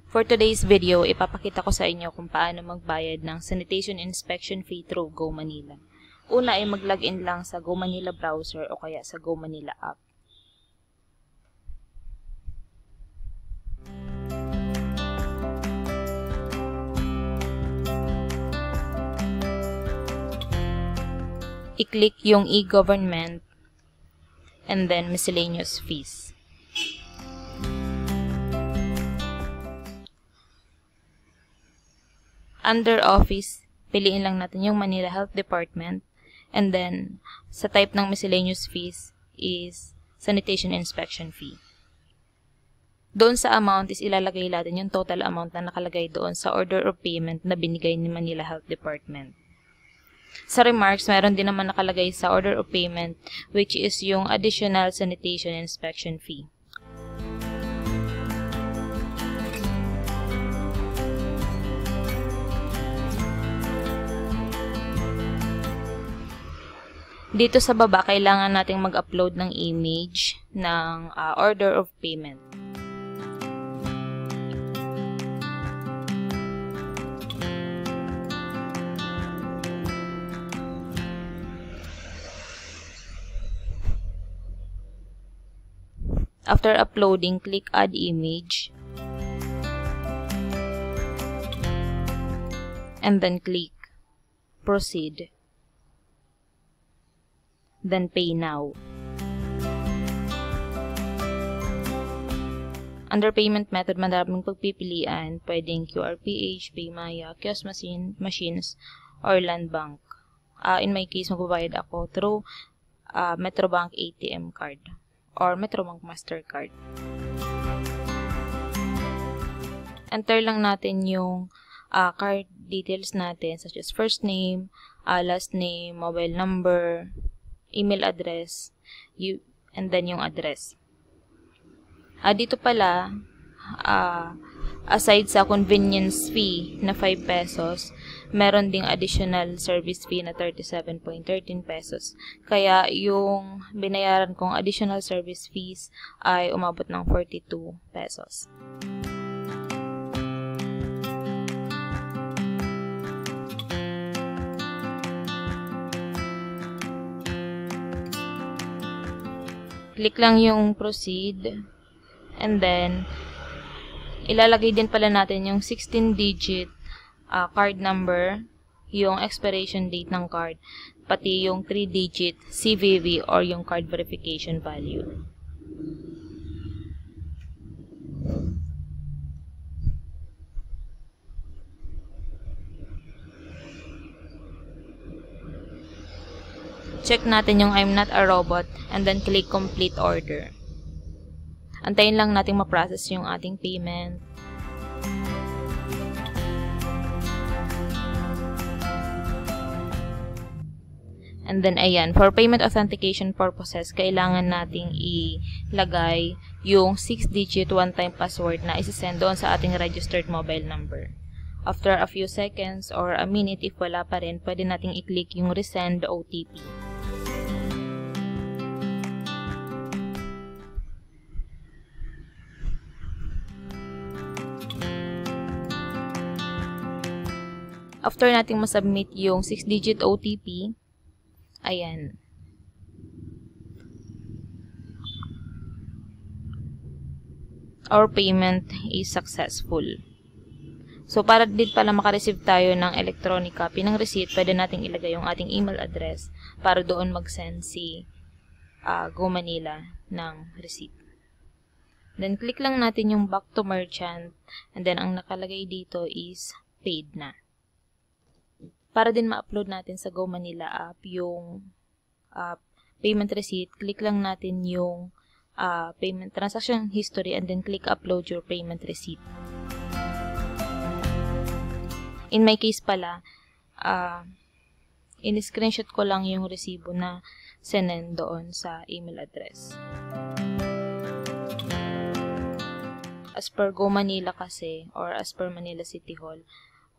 For today's video, ipapakita ko sa inyo kung paano magbayad ng sanitation inspection fee through Go Manila. Una ay mag-login lang sa Go Manila browser o kaya sa Go Manila app. I-click yung e-government and then miscellaneous fees. Under Office, piliin lang natin yung Manila Health Department, and then sa type ng miscellaneous fees is sanitation inspection fee. Doon sa amount is ilalagay natin yung total amount na nakalagay doon sa order of payment na binigay ni Manila Health Department. Sa remarks, meron din naman nakalagay sa order of payment which is yung additional sanitation inspection fee. Dito sa baba, kailangan nating mag-upload ng image ng order of payment. After uploading, click Add Image. And then click Proceed. Then Pay Now. Under payment method, maraming pagpipilian. Pwedeng QRPH, Paymaya, Kiosk Machines, or Land Bank. In my case, magbabayad ako through Metrobank ATM card or Metrobank Mastercard. Enter lang natin yung card details natin such as first name, last name, mobile number, email address, and then yung address. Dito pala, aside sa convenience fee na 5 pesos, meron ding additional service fee na 37.13 pesos. Kaya yung binayaran kong additional service fees ay umabot ng 42 pesos. Click lang yung proceed, and then ilalagay din pala natin yung 16-digit card number, yung expiration date ng card, pati yung 3-digit CVV or yung card verification value. Check natin yung I'm not a robot and then click complete order. Antayin lang natin ma-process yung ating payment. And then ayan, for payment authentication purposes, kailangan nating ilagay yung 6-digit one-time password na isisend doon sa ating registered mobile number. After a few seconds or a minute, if wala pa rin, pwede nating i-click yung resend OTP. After nating masubmit yung 6-digit OTP, ayan. Our payment is successful. So, para din pala makareceive tayo ng electronic copy ng receipt, pwede nating ilagay yung ating email address para doon mag-send si Go Manila ng receipt. Then, click lang natin yung back to merchant, and then ang nakalagay dito is paid na. Para din ma-upload natin sa Go Manila app yung payment receipt, click lang natin yung payment transaction history and then click upload your payment receipt. In my case pala, in-screenshot ko lang yung resibo na sinend doon sa email address. As per Go Manila kasi, or as per Manila City Hall,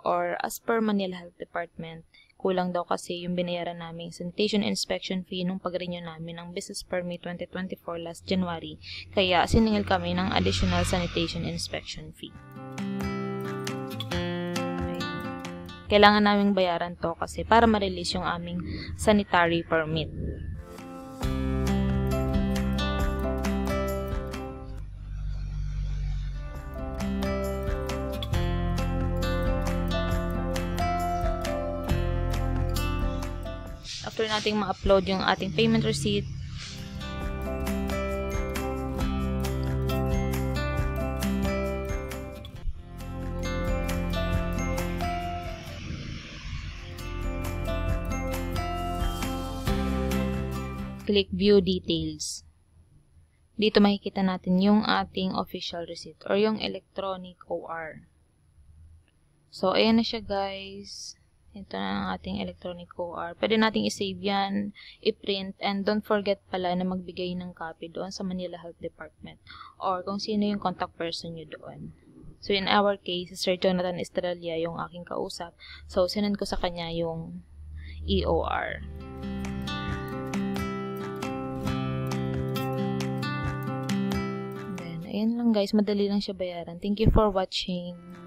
or as per Manila Health Department, kulang daw kasi yung binayaran naming sanitation inspection fee nung pag-renew namin ng Business Permit 2024 last January. Kaya siningil kami ng additional sanitation inspection fee. Kailangan naming bayaran to kasi para ma-release yung aming sanitary permit. After nating ma-upload yung ating payment receipt, click View Details. Dito makikita natin yung ating official receipt or yung electronic OR. So, ayan na siya guys. Ito na ang ating electronic OR. Pwede nating i-save yan, i-print, and don't forget pala na magbigay ng copy doon sa Manila Health Department or kung sino yung contact person nyo doon. So, in our case, Sir Jonathan Estrella yung aking kausap. So, sinend ko sa kanya yung EOR. Then, ayan lang guys. Madali lang siya bayaran. Thank you for watching.